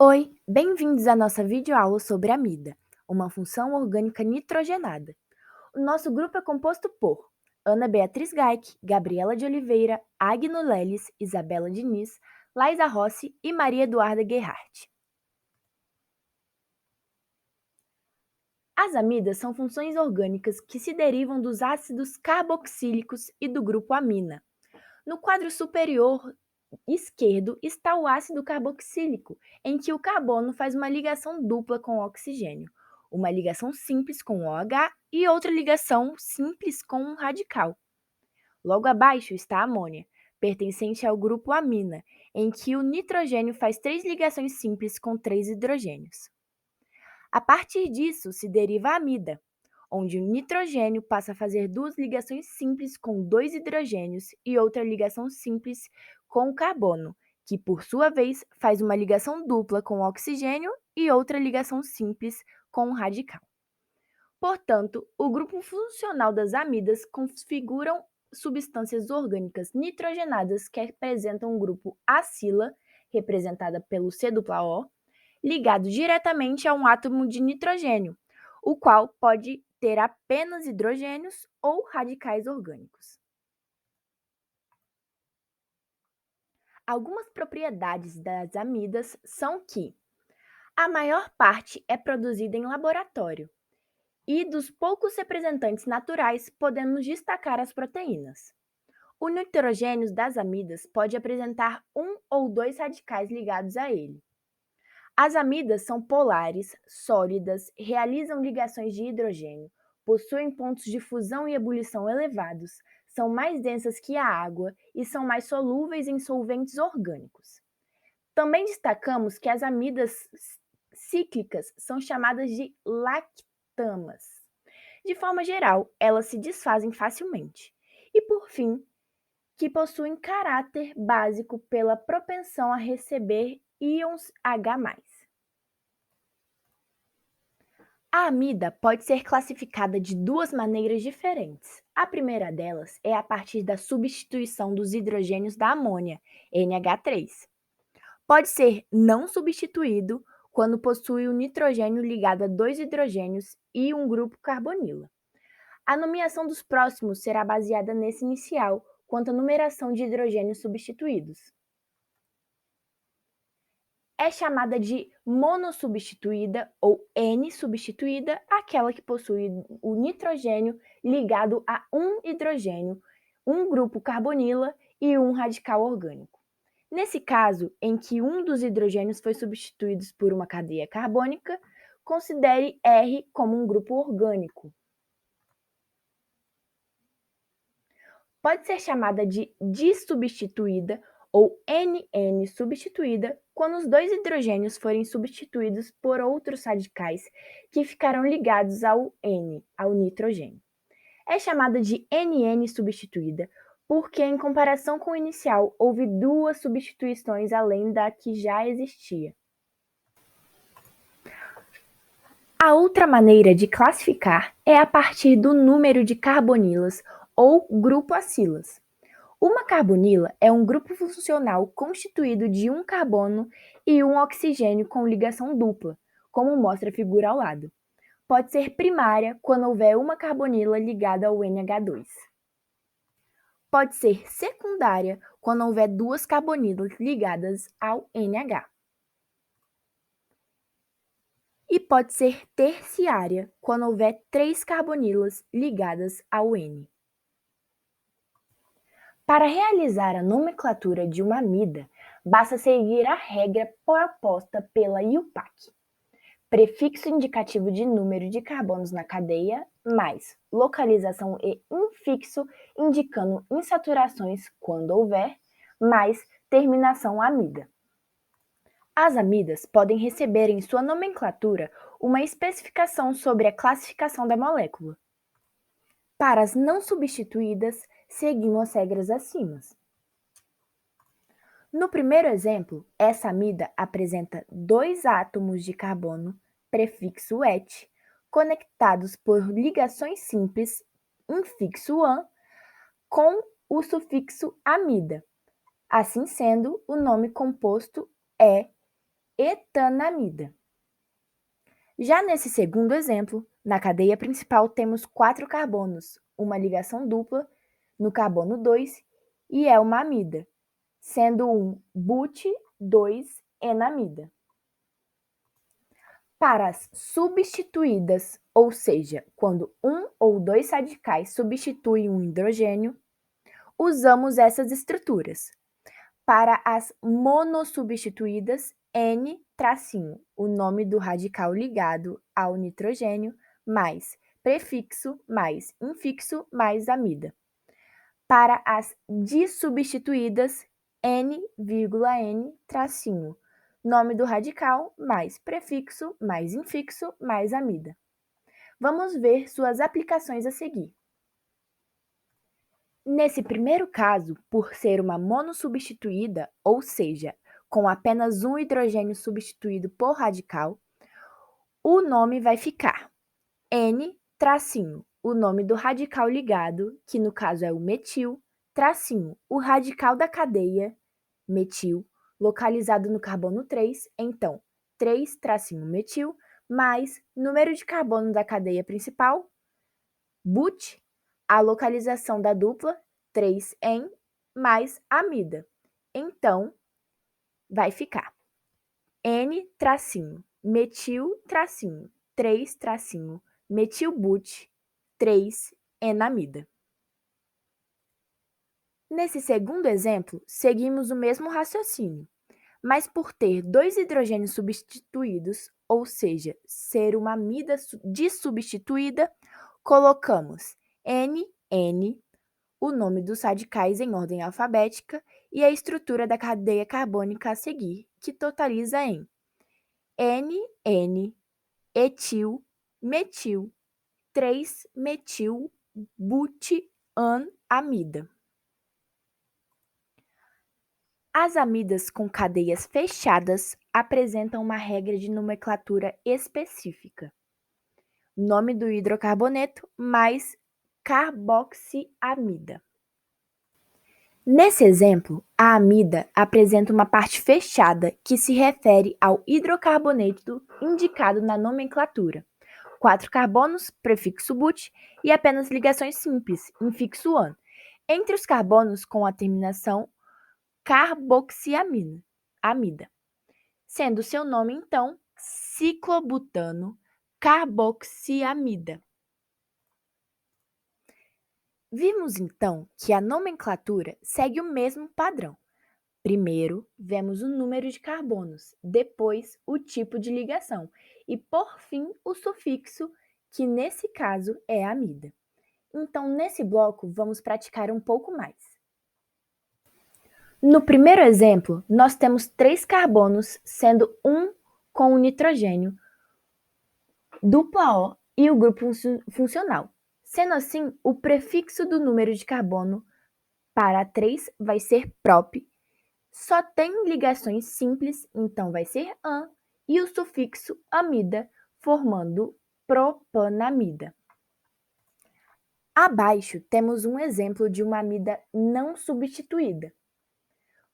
Oi, bem-vindos à nossa videoaula sobre amida, uma função orgânica nitrogenada. O nosso grupo é composto por Ana Beatriz Gaik, Gabriela de Oliveira, Agno Leles, Isabela Diniz, Laisa Rossi e Maria Eduarda Gerhardt. As amidas são funções orgânicas que se derivam dos ácidos carboxílicos e do grupo amina. No quadro superior esquerdo está o ácido carboxílico, em que o carbono faz uma ligação dupla com o oxigênio, uma ligação simples com o OH e outra ligação simples com um radical. Logo abaixo está a amônia, pertencente ao grupo amina, em que o nitrogênio faz 3 ligações simples com 3 hidrogênios. A partir disso se deriva a amida, onde o nitrogênio passa a fazer 2 ligações simples com 2 hidrogênios e outra ligação simples com o carbono, que por sua vez faz uma ligação dupla com o oxigênio e outra ligação simples com o radical. Portanto, o grupo funcional das amidas configuram substâncias orgânicas nitrogenadas que apresentam um grupo acila, representada pelo C-O, ligado diretamente a um átomo de nitrogênio, o qual pode ter apenas hidrogênios ou radicais orgânicos. Algumas propriedades das amidas são que a maior parte é produzida em laboratório, e dos poucos representantes naturais podemos destacar as proteínas. O nitrogênio das amidas pode apresentar um ou dois radicais ligados a ele. As amidas são polares, sólidas, realizam ligações de hidrogênio, possuem pontos de fusão e ebulição elevados, são mais densas que a água e são mais solúveis em solventes orgânicos. Também destacamos que as amidas cíclicas são chamadas de lactamas. De forma geral, elas se desfazem facilmente. E por fim, que possuem caráter básico pela propensão a receber íons H+. A amida pode ser classificada de duas maneiras diferentes. A primeira delas é a partir da substituição dos hidrogênios da amônia, NH3. Pode ser não substituído quando possui o nitrogênio ligado a 2 hidrogênios e um grupo carbonila. A nomeação dos próximos será baseada nesse inicial, quanto à numeração de hidrogênios substituídos. É chamada de monossubstituída ou N-substituída aquela que possui o nitrogênio ligado a um hidrogênio, um grupo carbonila e um radical orgânico. Nesse caso, em que um dos hidrogênios foi substituído por uma cadeia carbônica, considere R como um grupo orgânico. Pode ser chamada de dissubstituída ou NN substituída quando os dois hidrogênios forem substituídos por outros radicais que ficarão ligados ao N, ao nitrogênio. É chamada de NN substituída porque, em comparação com o inicial, houve 2 substituições além da que já existia. A outra maneira de classificar é a partir do número de carbonilas ou grupo acilas. Uma carbonila é um grupo funcional constituído de um carbono e um oxigênio com ligação dupla, como mostra a figura ao lado. Pode ser primária quando houver uma carbonila ligada ao NH2. Pode ser secundária quando houver 2 carbonilas ligadas ao NH. E pode ser terciária quando houver 3 carbonilas ligadas ao N. Para realizar a nomenclatura de uma amida, basta seguir a regra proposta pela IUPAC. Prefixo indicativo de número de carbonos na cadeia, mais localização e infixo indicando insaturações quando houver, mais terminação amida. As amidas podem receber em sua nomenclatura uma especificação sobre a classificação da molécula. Para as não substituídas, seguimos as regras acima. No primeiro exemplo, essa amida apresenta 2 átomos de carbono, prefixo et, conectados por ligações simples, infixo -an, com o sufixo amida. Assim sendo, o nome composto é etanamida. Já nesse segundo exemplo, na cadeia principal temos 4 carbonos, uma ligação dupla no carbono 2 e é uma amida, sendo um but-2-enamida. Para as substituídas, ou seja, quando um ou dois radicais substituem um hidrogênio, usamos essas estruturas. Para as monossubstituídas, N-, o nome do radical ligado ao nitrogênio, mais prefixo, mais infixo, mais amida. Para as dissubstituídas, N,N-, nome do radical, mais prefixo, mais infixo, mais amida. Vamos ver suas aplicações a seguir. Nesse primeiro caso, por ser uma monossubstituída, ou seja, com apenas um hidrogênio substituído por radical, o nome vai ficar N-, o nome do radical ligado, que no caso é o metil, o radical da cadeia, metil, localizado no carbono 3, então 3-metil, mais número de carbono da cadeia principal, but, a localização da dupla, 3-en, mais amida. Então, vai ficar N-, metil-, 3-, metilbut, 3-enamida. Nesse segundo exemplo, seguimos o mesmo raciocínio, mas por ter dois hidrogênios substituídos, ou seja, ser uma amida dissubstituída, colocamos N, o nome dos radicais em ordem alfabética e a estrutura da cadeia carbônica a seguir, que totaliza em N, etil, metil, 3-metil, but-an-amida. As amidas com cadeias fechadas apresentam uma regra de nomenclatura específica. Nome do hidrocarboneto mais carboxiamida. Nesse exemplo, a amida apresenta uma parte fechada que se refere ao hidrocarboneto indicado na nomenclatura. 4 carbonos, prefixo but, e apenas ligações simples, infixo -an, entre os carbonos com a terminação carboxiamida, sendo seu nome, então, ciclobutano carboxiamida. Vimos, então, que a nomenclatura segue o mesmo padrão. Primeiro, vemos o número de carbonos, depois o tipo de ligação e, por fim, o sufixo, que nesse caso é amida. Então, nesse bloco, vamos praticar um pouco mais. No primeiro exemplo, nós temos 3 carbonos, sendo um com o nitrogênio, dupla O e o grupo funcional. Sendo assim, o prefixo do número de carbono para 3 vai ser prop, só tem ligações simples, então vai ser -an, e o sufixo amida, formando propanamida. Abaixo temos um exemplo de uma amida não substituída.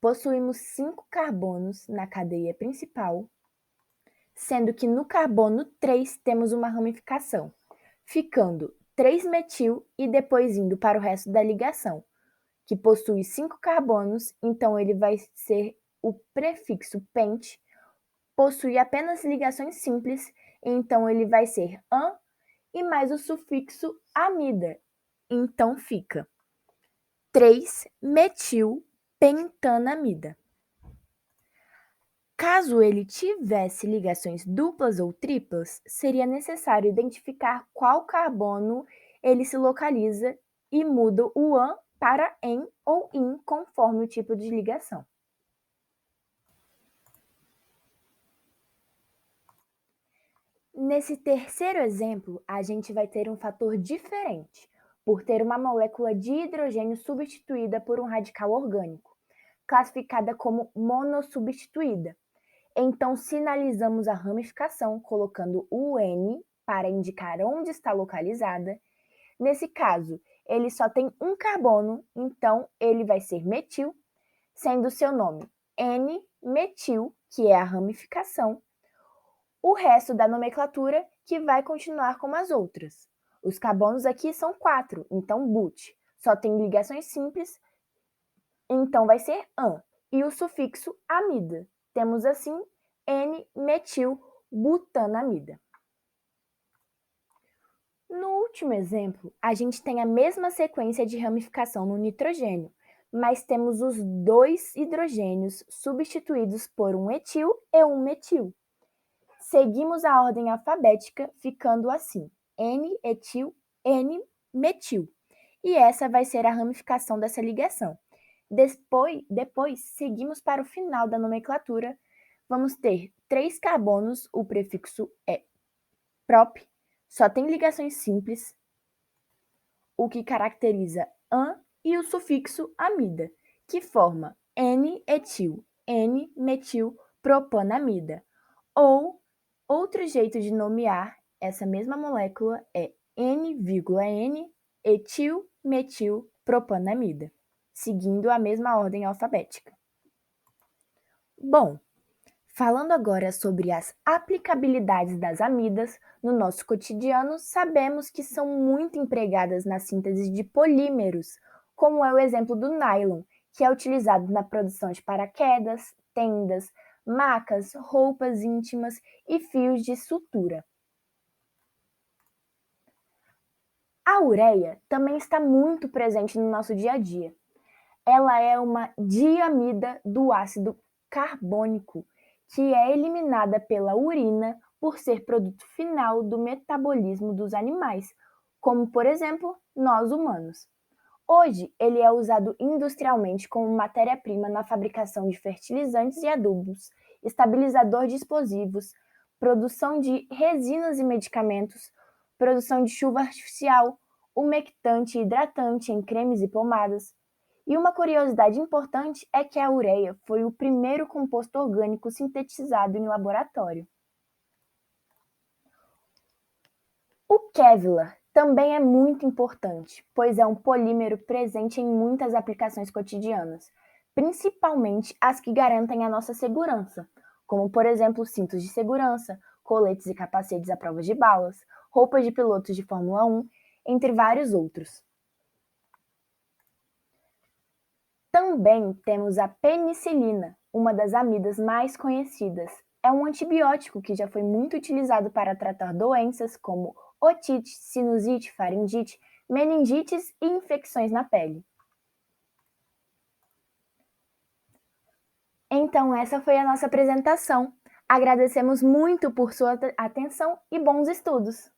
Possuímos 5 carbonos na cadeia principal, sendo que no carbono 3 temos uma ramificação, ficando 3-metil e depois indo para o resto da ligação, que possui 5 carbonos, então ele vai ser o prefixo pent, possui apenas ligações simples, então ele vai ser -an e mais o sufixo amida, então fica 3-metilpentanamida. Caso ele tivesse ligações duplas ou triplas, seria necessário identificar qual carbono ele se localiza e muda o -an para -en ou -in, conforme o tipo de ligação. Nesse terceiro exemplo, a gente vai ter um fator diferente, por ter uma molécula de hidrogênio substituída por um radical orgânico, classificada como monossubstituída. Então, sinalizamos a ramificação colocando o N para indicar onde está localizada. Nesse caso, ele só tem um carbono, então ele vai ser metil, sendo seu nome N-metil que é a ramificação, o resto da nomenclatura, que vai continuar como as outras. Os carbonos aqui são 4, então but. Só tem ligações simples, então vai ser -an. E o sufixo amida. Temos assim N-metilbutanamida. No último exemplo, a gente tem a mesma sequência de ramificação no nitrogênio, mas temos os dois hidrogênios substituídos por um etil e um metil. Seguimos a ordem alfabética, ficando assim: N-etil, N-metil. E essa vai ser a ramificação dessa ligação. Depois, seguimos para o final da nomenclatura. Vamos ter 3 carbonos, o prefixo é prop, só tem ligações simples, o que caracteriza -an, e o sufixo amida, que forma N-etil, N-metilpropanamida. Ou, outro jeito de nomear essa mesma molécula é N-etilmetilpropanamida, seguindo a mesma ordem alfabética. Bom, falando agora sobre as aplicabilidades das amidas no nosso cotidiano, sabemos que são muito empregadas na síntese de polímeros, como é o exemplo do nylon, que é utilizado na produção de paraquedas, tendas, macas, roupas íntimas e fios de sutura. A ureia também está muito presente no nosso dia a dia. Ela é uma diamida do ácido carbônico, que é eliminada pela urina por ser produto final do metabolismo dos animais, como, por exemplo, nós humanos. Hoje, ele é usado industrialmente como matéria-prima na fabricação de fertilizantes e adubos, estabilizador de explosivos, produção de resinas e medicamentos, produção de chuva artificial, umectante e hidratante em cremes e pomadas. E uma curiosidade importante é que a ureia foi o primeiro composto orgânico sintetizado em laboratório. O Kevlar também é muito importante, pois é um polímero presente em muitas aplicações cotidianas, principalmente as que garantem a nossa segurança, como, por exemplo, cintos de segurança, coletes e capacetes à prova de balas, roupas de pilotos de Fórmula 1, entre vários outros. Também temos a penicilina, uma das amidas mais conhecidas. É um antibiótico que já foi muito utilizado para tratar doenças como otite, sinusite, faringite, meningites e infecções na pele. Então, essa foi a nossa apresentação. Agradecemos muito por sua atenção e bons estudos!